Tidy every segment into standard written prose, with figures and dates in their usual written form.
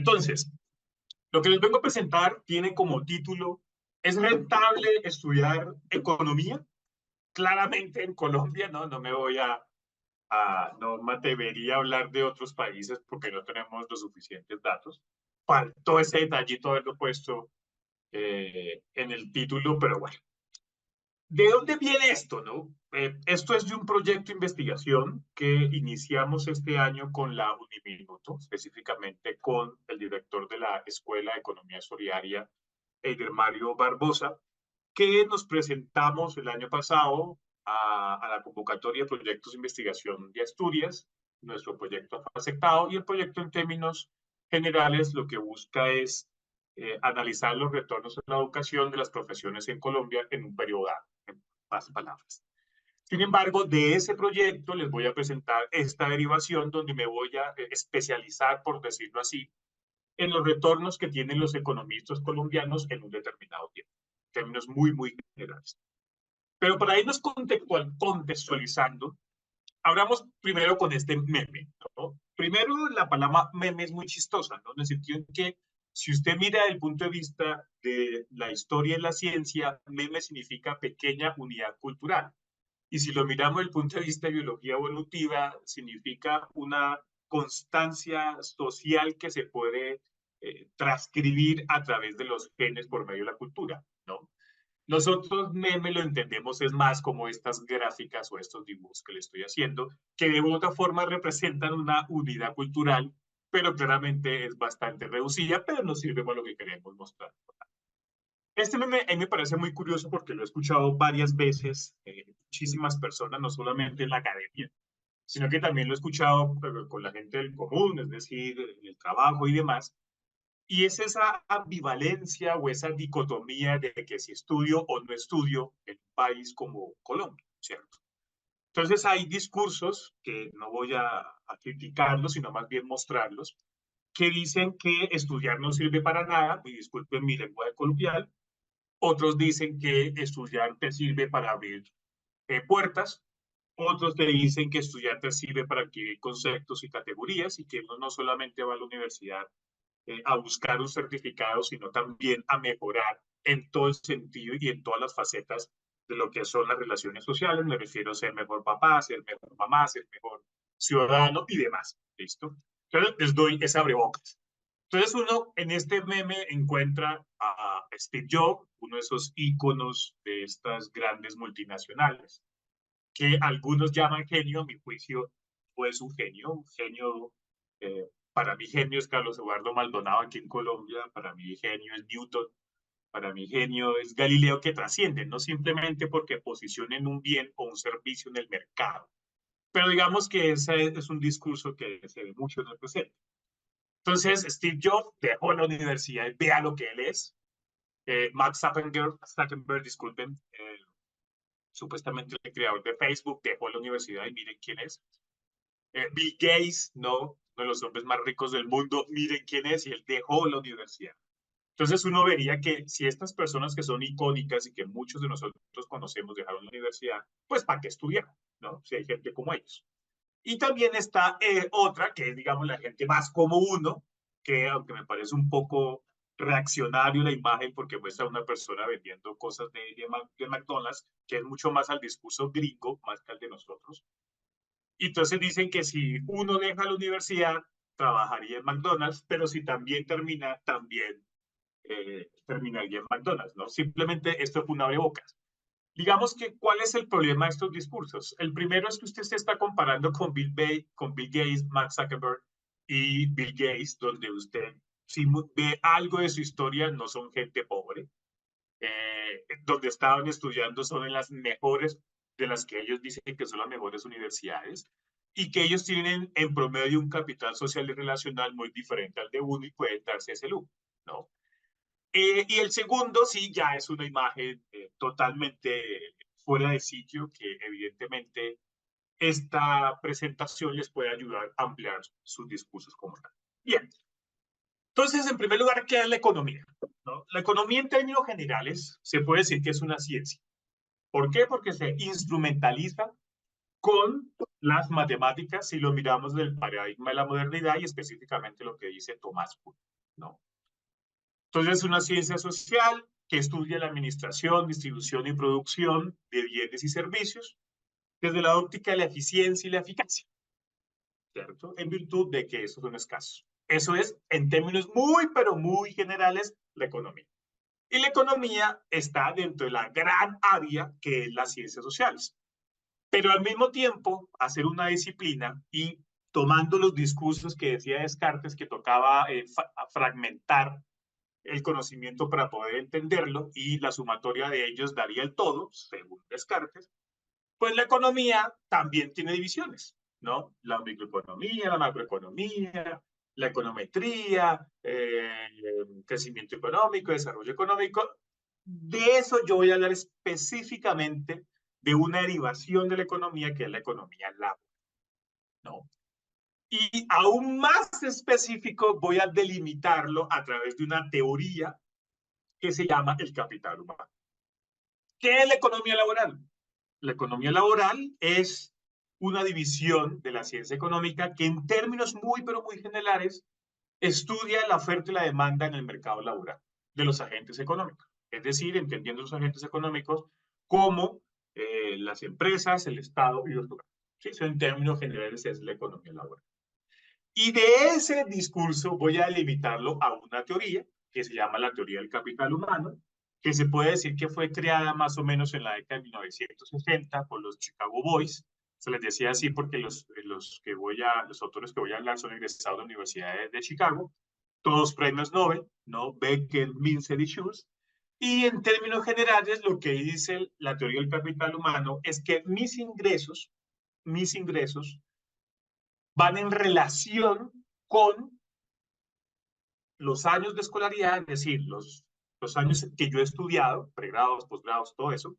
Entonces, lo que les vengo a presentar tiene como título: ¿es rentable estudiar economía? Claramente en Colombia, no me voy no me atrevería a hablar de otros países porque no tenemos los suficientes datos. Faltó ese detallito haberlo puesto en el título, pero bueno. ¿De dónde viene esto, no? Esto es de un proyecto de investigación que iniciamos este año con la Uniminuto, específicamente con el director de la Escuela de Economía Solidaria, Eider Mario Barbosa, que nos presentamos el año pasado a la convocatoria de proyectos de investigación de Asturias. Nuestro proyecto fue aceptado y el proyecto en términos generales lo que busca es analizar los retornos en la educación de las profesiones en Colombia en un periodo dado, en más palabras. Sin embargo, de ese proyecto les voy a presentar esta derivación donde me voy a especializar, por decirlo así, en los retornos que tienen los economistas colombianos en un determinado tiempo, en términos muy, muy generales. Pero para irnos contextualizando, hablamos primero con este meme, ¿no? Primero, la palabra meme es muy chistosa, ¿no? En el sentido en que si usted mira desde el punto de vista de la historia y la ciencia, meme significa pequeña unidad cultural. Y si lo miramos desde el punto de vista de biología evolutiva, significa una constancia social que se puede transcribir a través de los genes por medio de la cultura, ¿no? Nosotros meme lo entendemos es más como estas gráficas o estos dibujos que le estoy haciendo, que de otra forma representan una unidad cultural, pero claramente es bastante reducida, pero nos sirve para lo que queremos mostrar. Este meme a mí me parece muy curioso porque lo he escuchado varias veces, muchísimas personas, no solamente en la academia, sino que también lo he escuchado con la gente del común, es decir, en el trabajo y demás. Y es esa ambivalencia o esa dicotomía de que si estudio o no estudio en un país como Colombia, ¿cierto? Entonces hay discursos que no voy a criticarlos, sino más bien mostrarlos, que dicen que estudiar no sirve para nada, y disculpen mi lenguaje coloquial. Otros dicen que estudiar te sirve para abrir puertas. Otros te dicen que estudiar te sirve para adquirir conceptos y categorías y que uno no solamente va a la universidad a buscar un certificado, sino también a mejorar en todo el sentido y en todas las facetas de lo que son las relaciones sociales. Me refiero a ser mejor papá, ser mejor mamá, ser mejor ciudadano y demás. ¿Listo? Entonces les doy esa abrebocas. Entonces uno en este meme encuentra a Steve Jobs, uno de esos íconos de estas grandes multinacionales, que algunos llaman genio. A mi juicio pues un genio, para mí genio es Carlos Eduardo Maldonado aquí en Colombia, para mí genio es Newton, para mí genio es Galileo, que trascienden, no simplemente porque posicionen un bien o un servicio en el mercado, pero digamos que ese es un discurso que se ve mucho en el presente. Entonces, Steve Jobs dejó la universidad y vea lo que él es. Mark Zuckerberg, disculpen, supuestamente el creador de Facebook, dejó la universidad y miren quién es. Bill Gates, no, uno de los hombres más ricos del mundo, miren quién es, y él dejó la universidad. Entonces uno vería que si estas personas que son icónicas y que muchos de nosotros conocemos dejaron la universidad, pues ¿para qué estudiar? ¿No? Si hay gente como ellos. Y también está otra, que es, digamos, la gente más como uno, que aunque me parece un poco reaccionario la imagen porque muestra a una persona vendiendo cosas de McDonald's, que es mucho más al discurso gringo, más que al de nosotros. Y entonces dicen que si uno deja la universidad, trabajaría en McDonald's, pero si también termina, también terminaría en McDonald's, ¿no? Simplemente esto fue un abrebocas. Digamos que, ¿cuál es el problema de estos discursos? El primero es que usted se está comparando con Bill Gates, Mark Zuckerberg y Bill Gates, donde usted, si ve algo de su historia, no son gente pobre. Donde estaban estudiando son en las mejores, de las que ellos dicen que son las mejores universidades, y que ellos tienen en promedio un capital social y relacional muy diferente al de uno y pueden darse ese lujo, ¿no? Y el segundo, sí, ya es una imagen totalmente fuera de sitio, que evidentemente esta presentación les puede ayudar a ampliar sus discursos como tal. Bien, entonces, en primer lugar, ¿qué es la economía? ¿No? La economía en términos generales se puede decir que es una ciencia. ¿Por qué? Porque se instrumentaliza con las matemáticas si lo miramos del paradigma de la modernidad y específicamente lo que dice Tomás Kuhn. ¿no? Entonces es una ciencia social que estudia la administración, distribución y producción de bienes y servicios desde la óptica de la eficiencia y la eficacia, ¿cierto? En virtud de que esos son escasos. Eso es, en términos muy, pero muy generales, la economía. Y la economía está dentro de la gran área que es las ciencias sociales. Pero al mismo tiempo, hacer una disciplina y tomando los discursos que decía Descartes, que tocaba fragmentar el conocimiento para poder entenderlo y la sumatoria de ellos daría el todo, según Descartes, pues la economía también tiene divisiones, ¿no? La microeconomía, la macroeconomía, la econometría, crecimiento económico, desarrollo económico. De eso yo voy a hablar específicamente de una derivación de la economía que es la economía laboral, ¿no? Y aún más específico voy a delimitarlo a través de una teoría que se llama el capital humano. ¿Qué es la economía laboral? La economía laboral es una división de la ciencia económica que en términos muy, pero muy generales, estudia la oferta y la demanda en el mercado laboral de los agentes económicos. Es decir, entendiendo los agentes económicos como las empresas, el Estado y los lugares. ¿Sí? Eso en términos generales es la economía laboral. Y de ese discurso voy a delimitarlo a una teoría que se llama la teoría del capital humano, que se puede decir que fue creada más o menos en la década de 1960 por los Chicago Boys. Se les decía así porque los autores que voy a hablar son egresados de universidades de Chicago, todos premios Nobel, ¿no? Becker, Mincer y Schultz. Y en términos generales, lo que dice la teoría del capital humano es que mis ingresos van en relación con los años de escolaridad, es decir, los años que yo he estudiado, pregrados, posgrados, todo eso.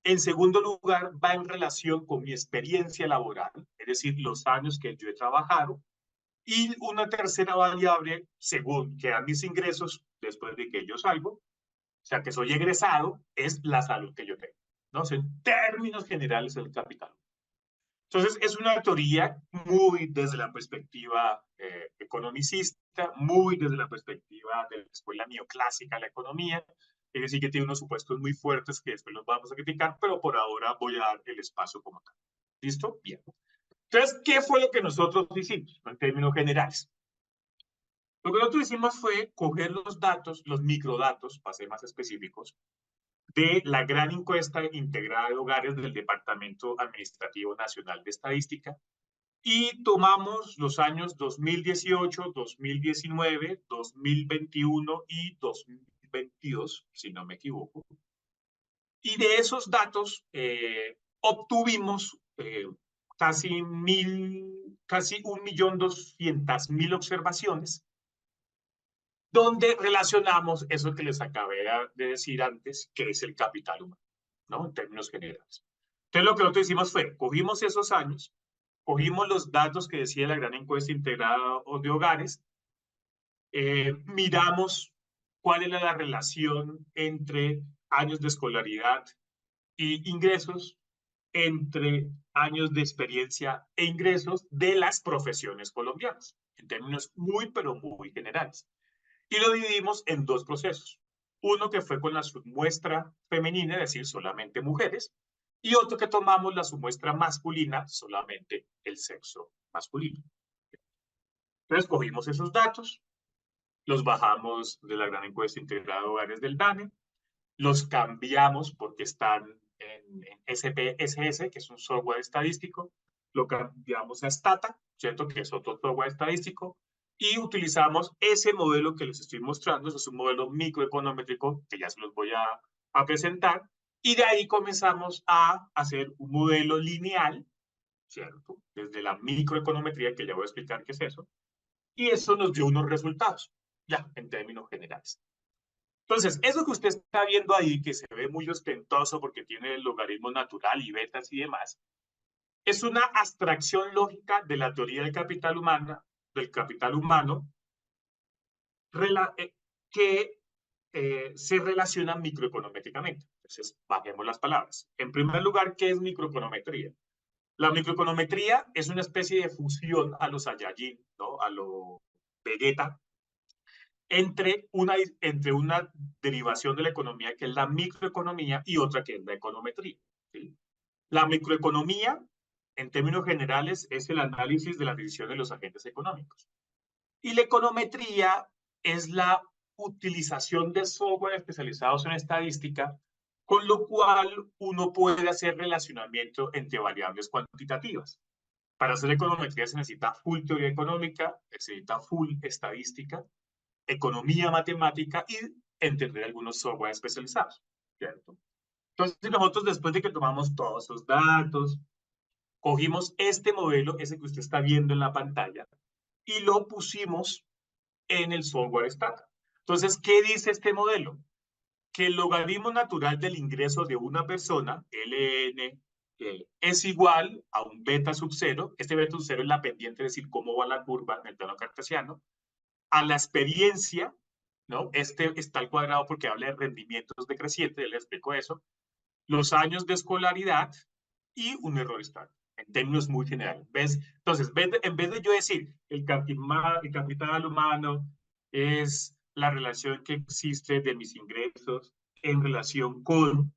En segundo lugar, va en relación con mi experiencia laboral, es decir, los años que yo he trabajado. Y una tercera variable, según quedan mis ingresos después de que yo salgo, o sea, que soy egresado, es la salud que yo tengo. ¿No? O sea, en términos generales, el capital. Entonces, es una teoría muy desde la perspectiva economicista, muy desde la perspectiva de la escuela neoclásica de la economía, es decir, que tiene unos supuestos muy fuertes que después los vamos a criticar, pero por ahora voy a dar el espacio como tal. ¿Listo? Bien. Entonces, ¿qué fue lo que nosotros hicimos en términos generales? Lo que nosotros hicimos fue coger los datos, los microdatos, para ser más específicos, de la gran encuesta integrada de hogares del Departamento Administrativo Nacional de Estadística, y tomamos los años 2018, 2019, 2021 y 2022, si no me equivoco. Y de esos datos obtuvimos casi 1.200.000 observaciones, donde relacionamos eso que les acabé de decir antes, que es el capital humano, ¿no? En términos generales. Entonces, lo que nosotros hicimos fue, cogimos esos años, cogimos los datos que decía la gran encuesta integrada de hogares, miramos cuál era la relación entre años de escolaridad y ingresos, entre años de experiencia e ingresos de las profesiones colombianas, en términos muy, pero muy generales. Y lo dividimos en dos procesos. Uno que fue con la submuestra femenina, es decir, solamente mujeres, y otro que tomamos la submuestra masculina, solamente el sexo masculino. Entonces cogimos esos datos, los bajamos de la gran encuesta integrada de hogares del DANE, los cambiamos porque están en SPSS, que es un software estadístico, lo cambiamos a Stata, ¿cierto? Que es otro software estadístico, y utilizamos ese modelo que les estoy mostrando, eso es un modelo microeconométrico que ya se los voy a presentar, y de ahí comenzamos a hacer un modelo lineal, ¿cierto? Desde la microeconometría, que ya voy a explicar qué es eso, y eso nos dio unos resultados, ya, en términos generales. Entonces, eso que usted está viendo ahí, que se ve muy ostentoso porque tiene el logaritmo natural y betas y demás, es una abstracción lógica de la teoría del capital humano que se relaciona microeconométricamente. Entonces, bajemos las palabras. En primer lugar, ¿qué es microeconometría? La microeconometría es una especie de fusión a los Saiyajin, ¿no? A lo Vegeta, entre una derivación de la economía que es la microeconomía y otra que es la econometría. ¿Sí? La microeconomía, en términos generales, es el análisis de la decisión de los agentes económicos. Y la econometría es la utilización de software especializados en estadística, con lo cual uno puede hacer relacionamiento entre variables cuantitativas. Para hacer econometría se necesita full teoría económica, se necesita full estadística, economía matemática y entender algunos software especializados, ¿cierto? Entonces nosotros después de que tomamos todos esos datos, cogimos este modelo, ese que usted está viendo en la pantalla, y lo pusimos en el software Stata. Entonces, ¿qué dice este modelo? Que el logaritmo natural del ingreso de una persona, ln, es igual a un beta sub 0. Este beta sub 0 es la pendiente, es decir, cómo va la curva en el plano cartesiano, a la experiencia, ¿no? Este está al cuadrado porque habla de rendimientos decrecientes, ya le explico eso, los años de escolaridad y un error estándar, en términos muy generales. ¿Ves? Entonces, en vez de yo decir el capital humano es la relación que existe de mis ingresos en relación con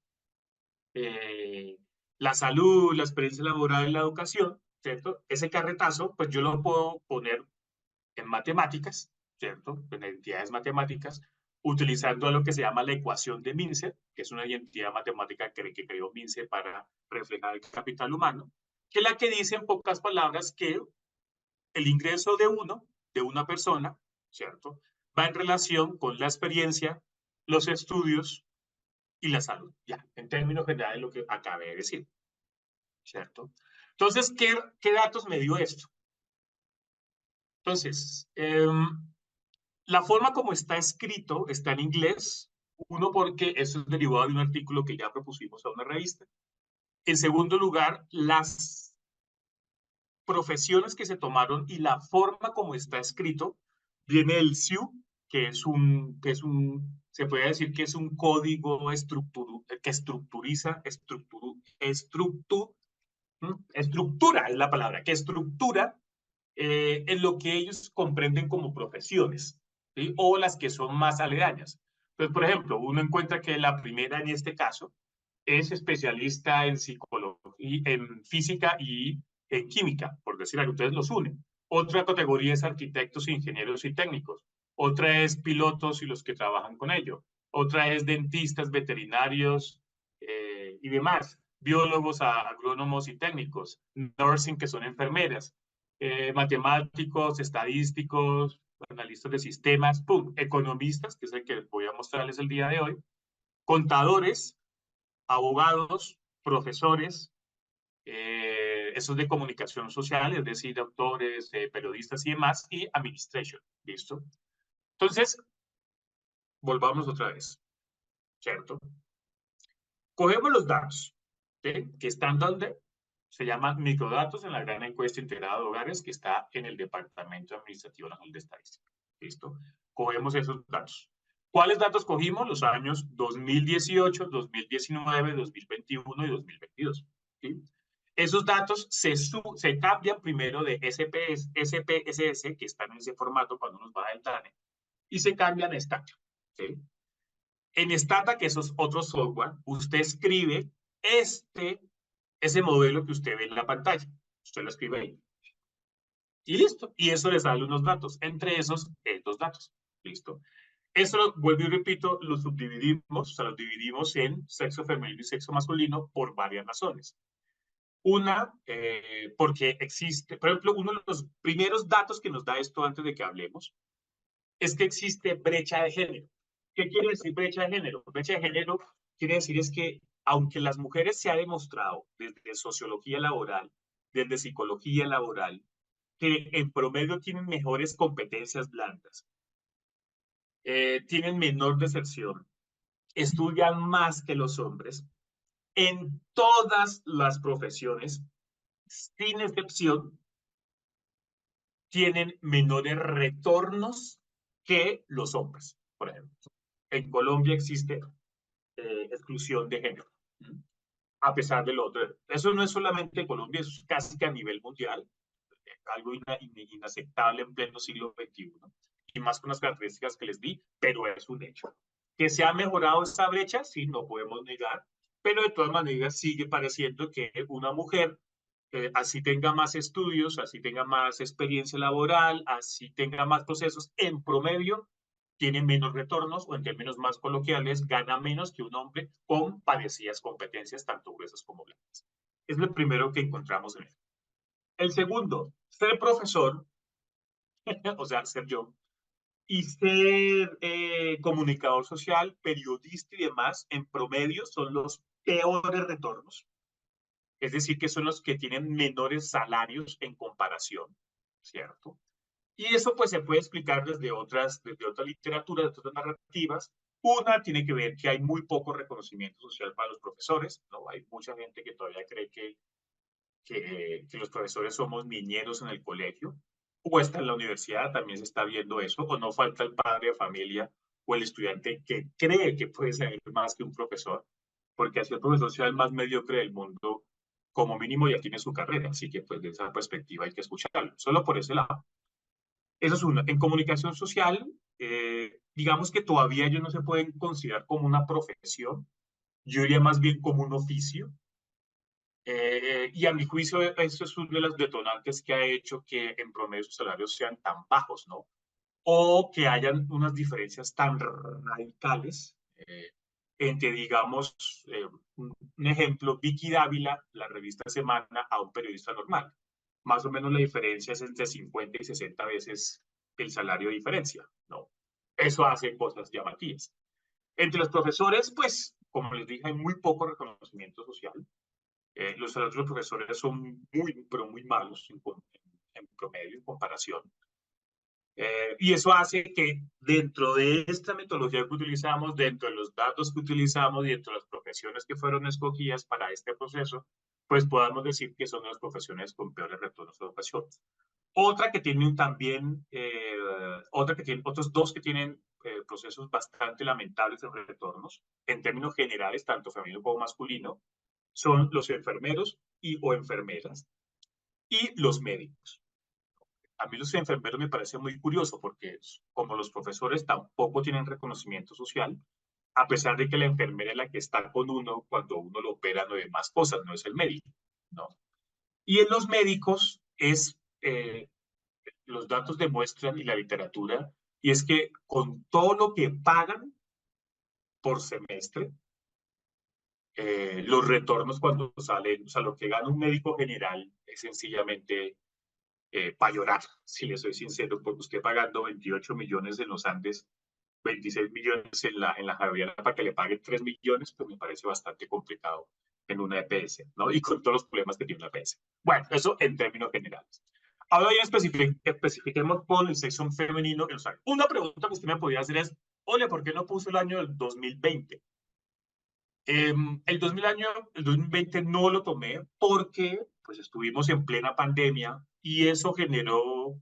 eh, la salud, la experiencia laboral y la educación, ¿cierto? Ese carretazo, pues yo lo puedo poner en matemáticas, ¿cierto? En entidades matemáticas, utilizando lo que se llama la ecuación de Mincer, que es una entidad matemática que creó Mincer para reflejar el capital humano, que es la que dice en pocas palabras que el ingreso de una persona, ¿cierto? Va en relación con la experiencia, los estudios y la salud. Ya, en términos generales lo que acabé de decir, ¿cierto? Entonces, ¿qué datos me dio esto? Entonces, la forma como está escrito está en inglés, uno porque eso es derivado de un artículo que ya propusimos a una revista. En segundo lugar, las profesiones que se tomaron y la forma como está escrito viene del SIU, se puede decir que es un código que estructura es la palabra, que estructura en lo que ellos comprenden como profesiones, ¿sí? O las que son más aledañas. Entonces, por ejemplo, uno encuentra que la primera en este caso es especialista en psicología, en física y en química, por decir algo, entonces los unen. Otra categoría es arquitectos, ingenieros y técnicos. Otra es pilotos y los que trabajan con ello. Otra es dentistas, veterinarios y demás. Biólogos, agrónomos y técnicos. Nursing, que son enfermeras. Matemáticos, estadísticos, analistas de sistemas, ¡pum! Economistas, que es el que voy a mostrarles el día de hoy. Contadores, abogados, profesores, esos de comunicación social, es decir, autores, periodistas y demás, y administration, ¿listo? Entonces, volvamos otra vez, ¿cierto? Cogemos los datos, ¿sí? Que están donde se llaman microdatos en la gran encuesta integrada de hogares que está en el Departamento Administrativo Nacional de Estadística, ¿listo? Cogemos esos datos. ¿Cuáles datos cogimos? Los años 2018, 2019, 2021 y 2022. ¿Sí? Esos datos se cambian primero de SPSS, que están en ese formato cuando nos va del DANE, y se cambian a Stata. ¿Sí? En Stata, que eso es otro software, usted escribe ese modelo que usted ve en la pantalla. Usted lo escribe ahí. Y listo. Y eso le sale unos datos. Entre esos, dos datos. Listo. Eso, vuelvo y repito, lo subdividimos, o sea, lo dividimos en sexo femenino y sexo masculino por varias razones. Una, porque existe, por ejemplo, uno de los primeros datos que nos da esto antes de que hablemos, es que existe brecha de género. ¿Qué quiere decir brecha de género? Brecha de género quiere decir es que, aunque las mujeres se ha demostrado desde sociología laboral, desde psicología laboral, que en promedio tienen mejores competencias blandas, tienen menor deserción, estudian más que los hombres, en todas las profesiones, sin excepción, tienen menores retornos que los hombres, por ejemplo. En Colombia existe exclusión de género, a pesar de lo otro. Eso no es solamente Colombia, eso es casi que a nivel mundial, algo inaceptable en pleno siglo XXI. y más con las características que les di, pero es un hecho. Que se ha mejorado esa brecha, sí, no podemos negar, pero de todas maneras sigue pareciendo que una mujer, así tenga más estudios, así tenga más experiencia laboral, así tenga más procesos, en promedio tiene menos retornos o en términos más coloquiales, gana menos que un hombre con parecidas competencias, tanto gruesas como blandas. Es lo primero que encontramos en él. El segundo, ser profesor, o sea, ser yo, y ser comunicador social, periodista y demás, en promedio son los peores retornos. Es decir, que son los que tienen menores salarios en comparación, ¿cierto? Y eso pues se puede explicar desde otra literatura, de otras narrativas. Una tiene que ver que hay muy poco reconocimiento social para los profesores, ¿no? Hay mucha gente que todavía cree que los profesores somos niñeros en el colegio, o hasta en la universidad también se está viendo eso, o no falta el padre de familia o el estudiante que cree que puede ser más que un profesor, porque así el profesor sea el más mediocre del mundo, como mínimo ya tiene su carrera, así que pues de esa perspectiva hay que escucharlo, solo por ese lado. Eso es uno. En comunicación social, digamos que todavía ellos no se pueden considerar como una profesión, yo diría más bien como un oficio, y a mi juicio, eso es uno de los detonantes que ha hecho que en promedio sus salarios sean tan bajos, ¿no? O que hayan unas diferencias tan radicales entre, digamos, un ejemplo, Vicky Dávila, la revista Semana, a un periodista normal. Más o menos la diferencia es entre 50 y 60 veces el salario de diferencia, ¿no? Eso hace cosas llamativas. Entre los profesores, pues, como les dije, hay muy poco reconocimiento social. Los salarios de los profesores son muy, pero muy malos en promedio, en comparación. Y eso hace que dentro de esta metodología que utilizamos, dentro de los datos que utilizamos y dentro de las profesiones que fueron escogidas para este proceso, pues podamos decir que son las profesiones con peores retornos de educación. Otra que tiene también, otros dos que tienen procesos bastante lamentables en retornos, en términos generales, tanto femenino como masculino, son los enfermeros y o enfermeras y los médicos. A mí los enfermeros me parece muy curioso porque como los profesores tampoco tienen reconocimiento social, a pesar de que la enfermera es la que está con uno cuando uno lo opera, no hay más cosas, no es el médico, ¿no? Y en los médicos los datos demuestran y la literatura, y es que con todo lo que pagan por semestre, los retornos cuando salen, o sea, lo que gana un médico general es sencillamente para llorar, si le soy sincero, porque usted pagando 28 millones en los Andes, 26 millones en la Javeriana para que le paguen 3 millones, pues me parece bastante complicado en una EPS, ¿no? Y con todos los problemas que tiene una EPS. Bueno, eso en términos generales. Ahora ya especifiquemos con el sexo femenino. O sea, una pregunta que usted me podría hacer es, oye, ¿por qué no puso el año del 2020? El 2020 no lo tomé porque pues estuvimos en plena pandemia y eso generó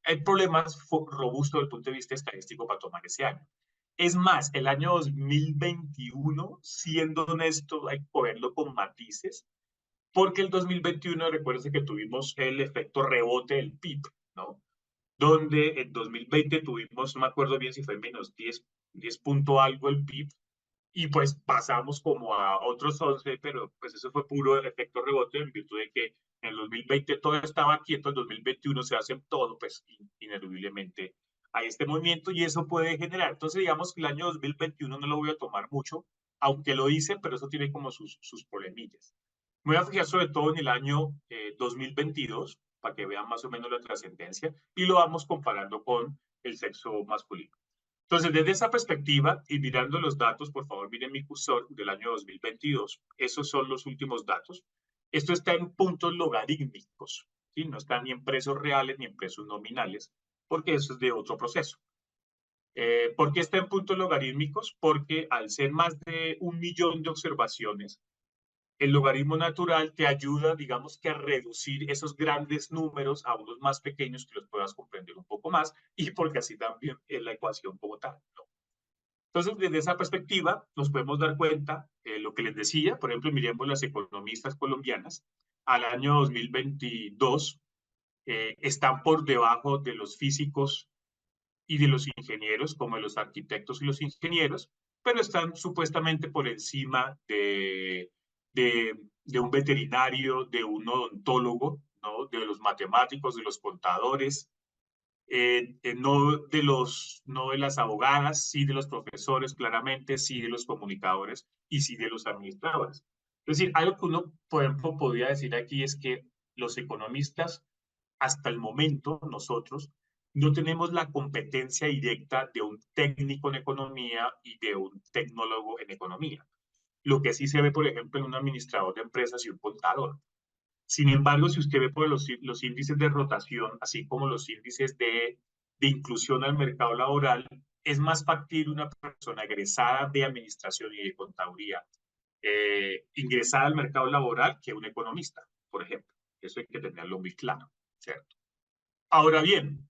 hay problemas robustos desde el punto de vista estadístico para tomar ese año. Es más, el año 2021, siendo honesto, hay que verlo con matices, porque el 2021, recuérdense que tuvimos el efecto rebote del PIB, ¿no? Donde en 2020 tuvimos, no me acuerdo bien si fue menos 10 punto algo el PIB, y pues pasamos como a otros 11, pero pues eso fue puro efecto rebote en virtud de que en el 2020 todo estaba quieto, en 2021 se hace todo, pues ineludiblemente hay este movimiento y eso puede generar. Entonces digamos que el año 2021 no lo voy a tomar mucho, aunque lo hice, pero eso tiene como sus problemillas. Me voy a fijar sobre todo en el año 2022 para que vean más o menos la trascendencia y lo vamos comparando con el sexo masculino. Entonces, desde esa perspectiva y mirando los datos, por favor, miren mi cursor del año 2022. Esos son los últimos datos. Esto está en puntos logarítmicos, ¿sí? No está ni en precios reales ni en precios nominales, porque eso es de otro proceso. ¿Por qué está en puntos logarítmicos? Porque al ser más de 1 millón de observaciones, el logaritmo natural te ayuda, digamos que a reducir esos grandes números a unos más pequeños que los puedas comprender un poco más y porque así también es la ecuación como tal, ¿no? Entonces, desde esa perspectiva, nos podemos dar cuenta, lo que les decía, por ejemplo, miremos las economistas colombianas, al año 2022, están por debajo de los físicos y de los ingenieros, como de los arquitectos y los ingenieros, pero están supuestamente por encima de un veterinario, de un odontólogo, ¿no? De los matemáticos, de los contadores, no de las abogadas, sí de los profesores, claramente, sí de los comunicadores y sí de los administradores. Es decir, algo que uno, por ejemplo, podría decir aquí es que los economistas, hasta el momento, nosotros, no tenemos la competencia directa de un técnico en economía y de un tecnólogo en economía. Lo que sí se ve, por ejemplo, en un administrador de empresas y un contador. Sin embargo, si usted ve por los índices de rotación, así como los índices de inclusión al mercado laboral, es más factible una persona egresada de administración y de contaduría ingresada al mercado laboral que un economista, por ejemplo. Eso hay que tenerlo muy claro, ¿cierto? Ahora bien,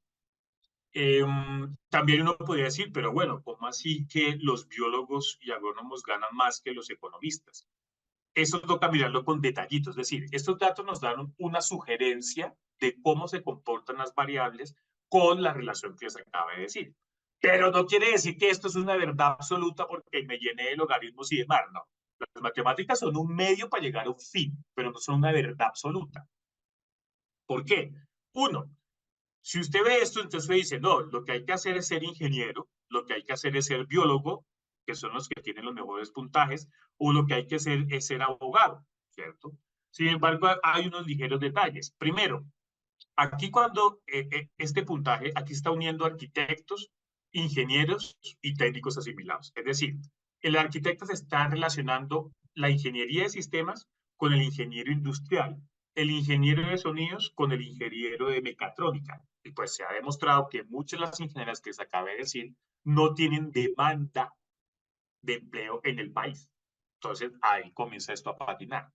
también uno podría decir, pero bueno, ¿cómo así que los biólogos y agrónomos ganan más que los economistas? Eso toca mirarlo con detallitos, es decir, estos datos nos dan una sugerencia de cómo se comportan las variables con la relación que les acabo de decir. Pero no quiere decir que esto es una verdad absoluta porque me llené de logaritmos y demás, no. Las matemáticas son un medio para llegar a un fin, pero no son una verdad absoluta. ¿Por qué? Uno, si usted ve esto, entonces usted dice, no, lo que hay que hacer es ser ingeniero, lo que hay que hacer es ser biólogo, que son los que tienen los mejores puntajes, o lo que hay que hacer es ser abogado, ¿cierto? Sin embargo, hay unos ligeros detalles. Primero, aquí cuando este puntaje, aquí está uniendo arquitectos, ingenieros y técnicos asimilados. Es decir, el arquitecto se está relacionando la ingeniería de sistemas con el ingeniero industrial, el ingeniero de sonidos con el ingeniero de mecatrónica. Y pues se ha demostrado que muchas de las ingenierías que les acabé de decir no tienen demanda de empleo en el país. Entonces ahí comienza esto a patinar.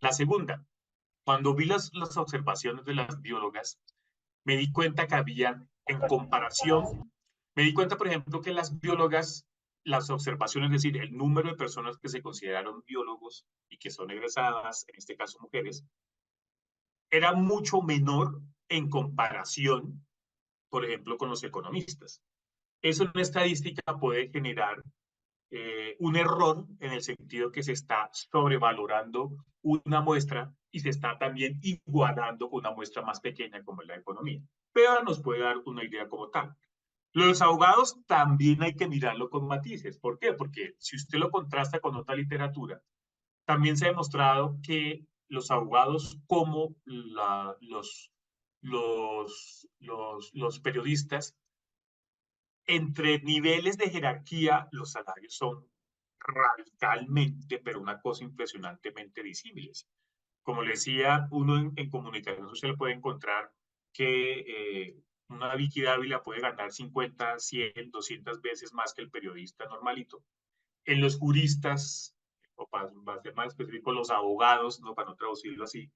La segunda, cuando vi las observaciones de las biólogas, me di cuenta que había, en comparación, me di cuenta, por ejemplo, que las biólogas, las observaciones, es decir, el número de personas que se consideraron biólogos y que son egresadas, en este caso mujeres, era mucho menor en comparación, por ejemplo, con los economistas. Eso en una estadística puede generar un error en el sentido que se está sobrevalorando una muestra y se está también igualando con una muestra más pequeña como es la economía. Pero nos puede dar una idea como tal. Los abogados también hay que mirarlo con matices. ¿Por qué? Porque si usted lo contrasta con otra literatura, también se ha demostrado que los abogados como los periodistas entre niveles de jerarquía, los salarios son radicalmente, pero una cosa impresionantemente visibles. Como le decía, uno en comunicación social puede encontrar que una Vicky Dávila puede ganar 50, 100, 200 veces más que el periodista normalito. En los juristas, o para ser más específico, los abogados, ¿no? Para no traducirlo así,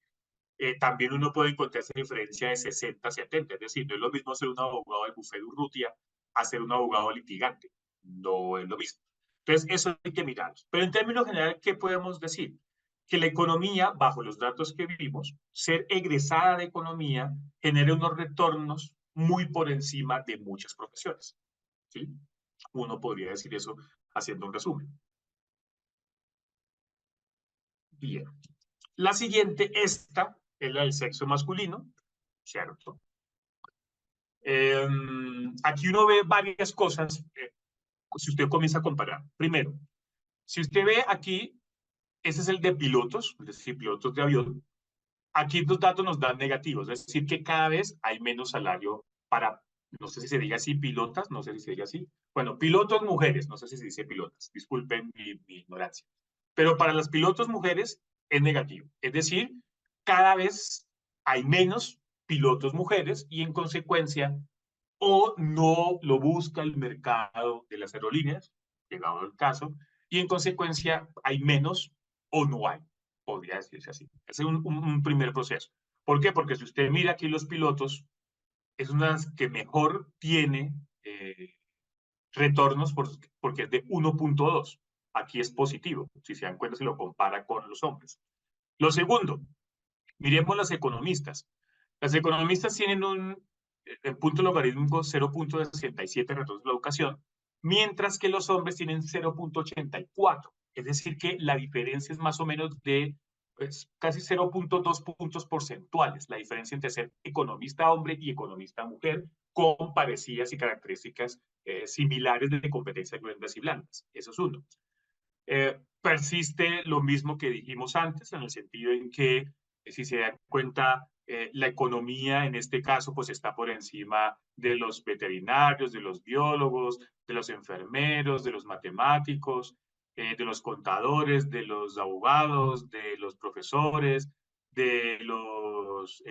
también uno puede encontrar esa diferencia de 60 a 70. Es decir, no es lo mismo ser un abogado del bufete de Urrutia a ser un abogado litigante. No es lo mismo. Entonces, eso hay que mirar. Pero en términos generales, ¿qué podemos decir? Que la economía, bajo los datos que vimos, ser egresada de economía genera unos retornos muy por encima de muchas profesiones. ¿Sí? Uno podría decir eso haciendo un resumen. Bien. La siguiente, esta, es la del sexo masculino, ¿cierto? Aquí uno ve varias cosas si usted comienza a comparar. Primero, si usted ve aquí, ese es el de pilotos, es decir, pilotos de avión. Aquí los datos nos dan negativos, es decir, que cada vez hay menos salario para, no sé si se diga así, pilotas, no sé si se diga así. Bueno, pilotos mujeres, no sé si se dice pilotas, disculpen mi ignorancia. Pero para las pilotos mujeres es negativo, es decir, cada vez hay menos pilotos mujeres y en consecuencia o no lo busca el mercado de las aerolíneas, llegado el caso, y en consecuencia hay menos o no hay, podría decirse así. Ese es un primer proceso. ¿Por qué? Porque si usted mira aquí los pilotos, es una que mejor tiene retornos porque es de 1.2. Aquí es positivo, si se dan cuenta, se lo compara con los hombres. Lo segundo, miremos los economistas. Las economistas tienen en punto logarítmico 0.67 retornos de la educación, mientras que los hombres tienen 0.84. Es decir, que la diferencia es más o menos de pues, casi 0.2 puntos porcentuales, la diferencia entre ser economista hombre y economista mujer, con parecidas y características similares de competencias blandas y blandas. Eso es uno. Persiste lo mismo que dijimos antes, en el sentido en que, si se dan cuenta, la economía en este caso pues está por encima de los veterinarios, de los biólogos, de los enfermeros, de los matemáticos, de los contadores, de los abogados, de los profesores, de los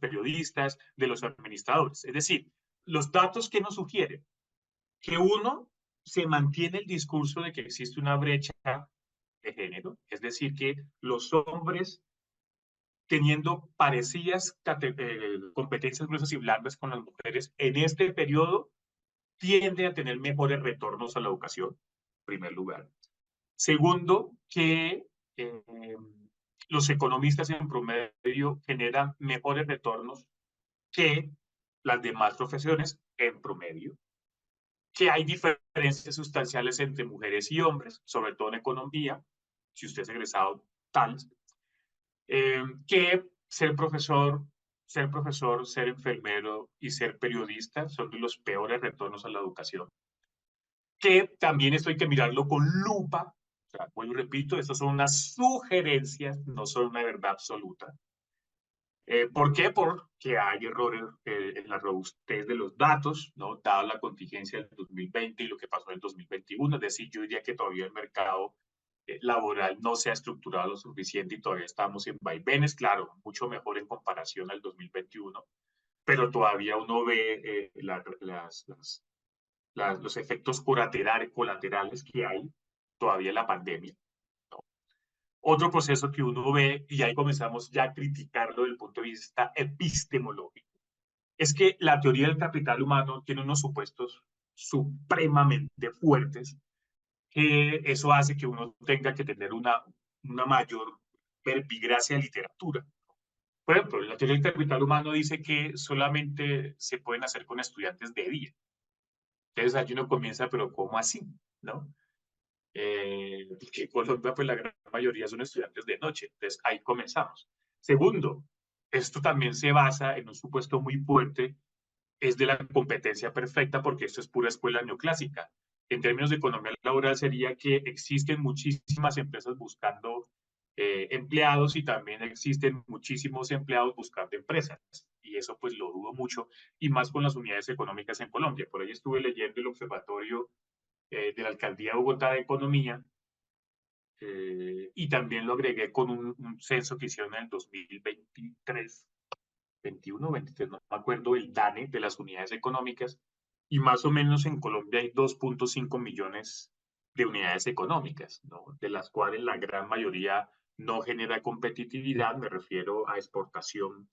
periodistas, de los administradores. Es decir, los datos que nos sugieren que uno se mantiene el discurso de que existe una brecha de género, es decir, que los hombres teniendo parecidas competencias gruesas y blandas con las mujeres en este periodo tienden a tener mejores retornos a la educación, en primer lugar. Segundo, que los economistas en promedio generan mejores retornos que las demás profesiones en promedio, que hay diferencias sustanciales entre mujeres y hombres, sobre todo en economía, si usted es egresado tal, que ser enfermero y ser periodista son de los peores retornos a la educación, que también esto hay que mirarlo con lupa. O sea, vuelvo y repito, estas son unas sugerencias, no son una verdad absoluta. ¿Por qué? Porque hay errores en la robustez de los datos, ¿no? Dada la contingencia del 2020 y lo que pasó en el 2021. Es decir, yo diría que todavía el mercado laboral no se ha estructurado lo suficiente y todavía estamos en vaivenes, claro, mucho mejor en comparación al 2021, pero todavía uno ve los efectos colaterales que hay todavía en la pandemia. Otro proceso que uno ve, y ahí comenzamos ya a criticarlo desde el punto de vista epistemológico, es que la teoría del capital humano tiene unos supuestos supremamente fuertes, que eso hace que uno tenga que tener una mayor verbigracia de literatura. Por ejemplo, la teoría del capital humano dice que solamente se pueden hacer con estudiantes de día. Entonces allí uno comienza, pero ¿cómo así? ¿No? Que en Colombia pues la gran mayoría son estudiantes de noche, entonces ahí comenzamos. Segundo, esto también se basa en un supuesto muy fuerte, es de la competencia perfecta, porque esto es pura escuela neoclásica. En términos de economía laboral sería que existen muchísimas empresas buscando empleados y también existen muchísimos empleados buscando empresas. Y eso pues lo dudo mucho, y más con las unidades económicas en Colombia. Por ahí estuve leyendo el observatorio de la Alcaldía de Bogotá de Economía, y también lo agregué con un censo que hicieron en el 2023, 21, 23, no me acuerdo, el DANE de las unidades económicas, y más o menos en Colombia hay 2.5 millones de unidades económicas, ¿no? De las cuales la gran mayoría no genera competitividad, me refiero a exportación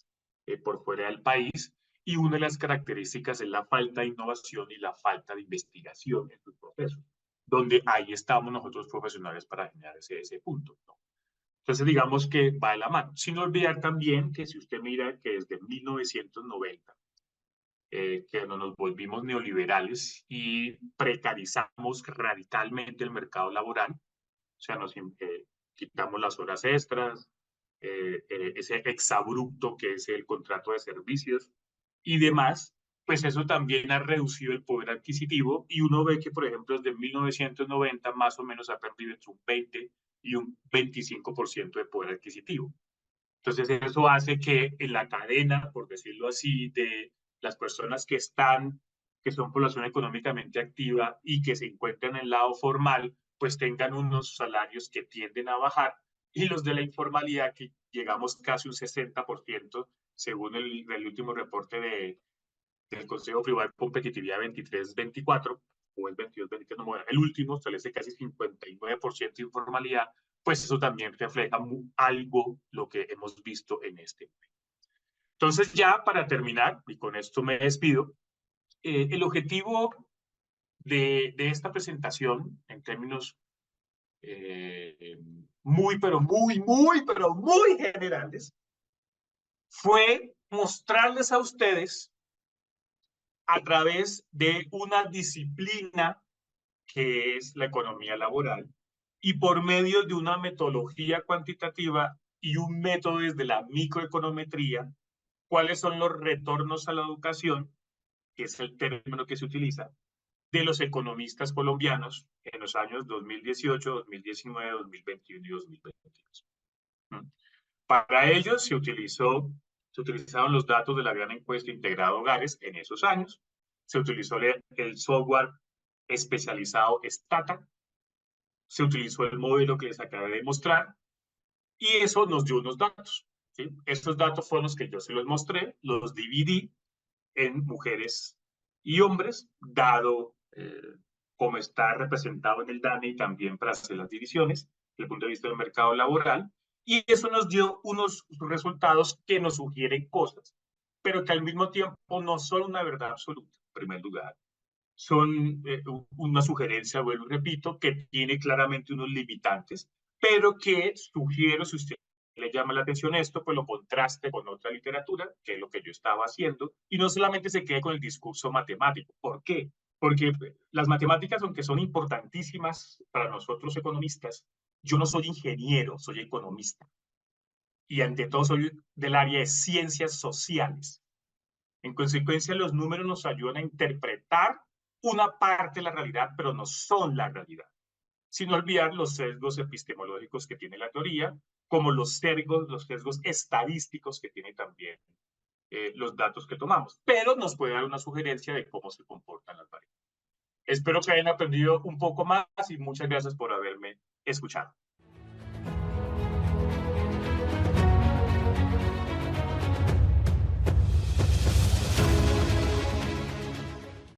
por fuera del país, y una de las características es la falta de innovación y la falta de investigación en sus procesos, donde ahí estamos nosotros profesionales para generar ese punto, ¿no? Entonces, digamos que va de la mano. Sin olvidar también que si usted mira que desde 1990, que nos volvimos neoliberales y precarizamos radicalmente el mercado laboral, o sea, quitamos las horas extras, ese exabrupto que es el contrato de servicios y demás, pues eso también ha reducido el poder adquisitivo, y uno ve que, por ejemplo, desde 1990 más o menos ha perdido entre un 20 y un 25% de poder adquisitivo. Entonces eso hace que en la cadena, por decirlo así, de las personas que son población económicamente activa y que se encuentran en el lado formal, pues tengan unos salarios que tienden a bajar, y los de la informalidad, que llegamos casi un 60%, según el último reporte del Consejo Privado de Competitividad 23-24, o el 22-23, no, bueno, el último establece casi 59% de informalidad, pues eso también refleja algo lo que hemos visto en este momento. Entonces, ya para terminar, y con esto me despido, el objetivo de esta presentación, en términos muy, pero muy generales, fue mostrarles a ustedes a través de una disciplina que es la economía laboral y por medio de una metodología cuantitativa y un método desde la microeconometría, cuáles son los retornos a la educación, que es el término que se utiliza, de los economistas colombianos en los años 2018, 2019, 2021 y 2022. Para ello se utilizaron los datos de la gran encuesta integrada hogares en esos años, se utilizó el software especializado Stata, se utilizó el modelo que les acabé de mostrar y eso nos dio unos datos. ¿Sí? Estos datos fueron los que yo se los mostré, los dividí en mujeres y hombres, dado cómo está representado en el DANE y también para hacer las divisiones, desde el punto de vista del mercado laboral, y eso nos dio unos resultados que nos sugieren cosas, pero que al mismo tiempo no son una verdad absoluta, en primer lugar. Son una sugerencia, vuelvo y repito, que tiene claramente unos limitantes, pero que sugiero, si usted le llama la atención esto, pues lo contraste con otra literatura, que es lo que yo estaba haciendo, y no solamente se quede con el discurso matemático. ¿Por qué? Porque las matemáticas, aunque son importantísimas para nosotros economistas, yo no soy ingeniero, soy economista. Y ante todo soy del área de ciencias sociales. En consecuencia, los números nos ayudan a interpretar una parte de la realidad, pero no son la realidad. Sin olvidar los sesgos epistemológicos que tiene la teoría, como los sesgos estadísticos que tiene también los datos que tomamos. Pero nos puede dar una sugerencia de cómo se comportan las variables. Espero que hayan aprendido un poco más y muchas gracias por haberme escuchado.